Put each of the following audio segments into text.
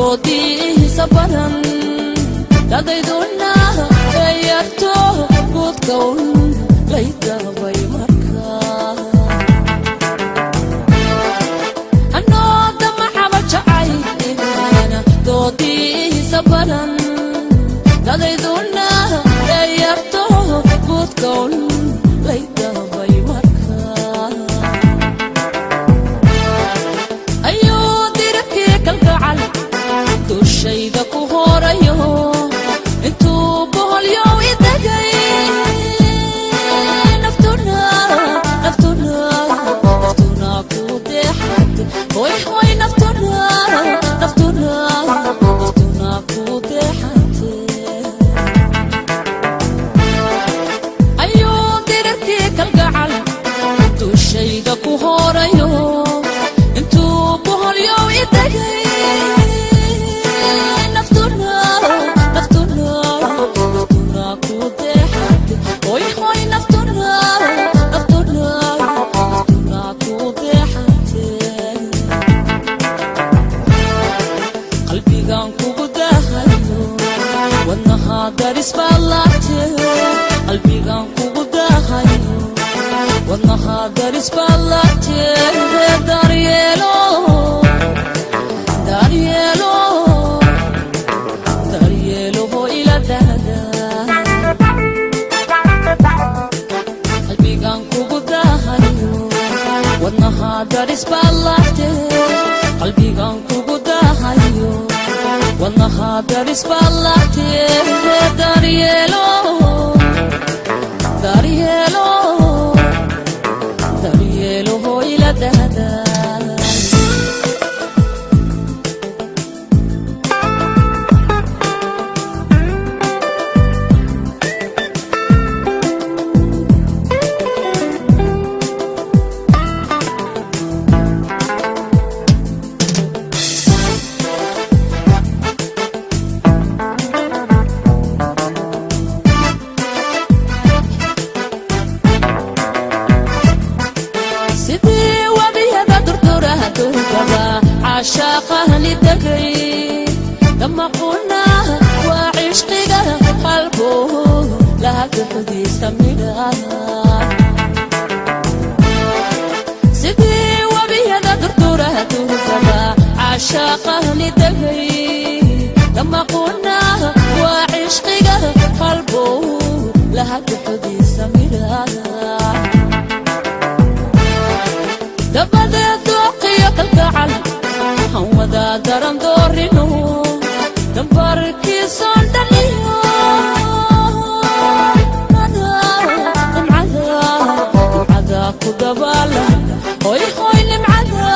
doodii sabaran dadayduna ayarto budkawn laydabay markaa anooda maxaba jacaylina doodii sabaran dadayduna ayarto budkawn laydabay markaa ayuu dirabkii kalgacal dushayda ku horayo intuu boholyow idagay naftuna ku deexad hoy hoy naftuna ku deexad ayuu dirabkii kalgacal dushayda ku horayo intuu boholyow idagay qalbigan kugu dahayo wadnaha daris ballate daryeelo ho ila dahda qalbigan kugu dahayo wadnaha daris ballate qalbigan kugu dahayo wadnaha daris ballate daryeelo ho ila dahda عشاقه للدقي لما قلنا وعشقنا قلبه لا تحديث منها سيدي وبيدا دردوره تركبا عشاقه للدقي لما قلنا وعشقنا قلبه لا تحديث منها دبدا دوقي القعل هودا درم دورينو دمبركي صندليو نمعذا كدبالا هوي هوي نمعذا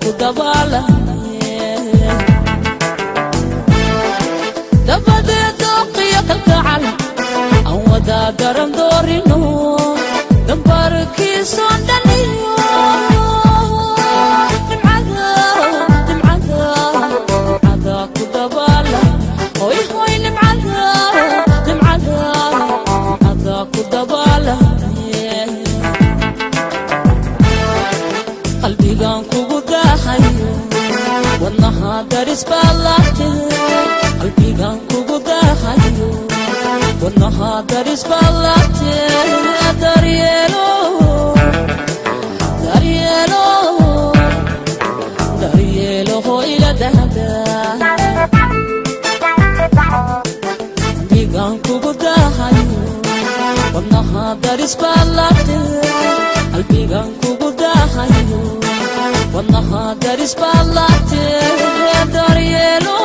كدبالا دبدا دوقي القعل هودا درم دورينو دمبركي صندليو qalbigan kugu dahayo wadnaha daris ballate qalbigan kugu dahayo wadnaha daris ballate daryeelo ho ila dahda qalbigan kugu dahayo wadnaha daris ballate qalbigan kugu dahayo wadnaha daris ballate daryeelo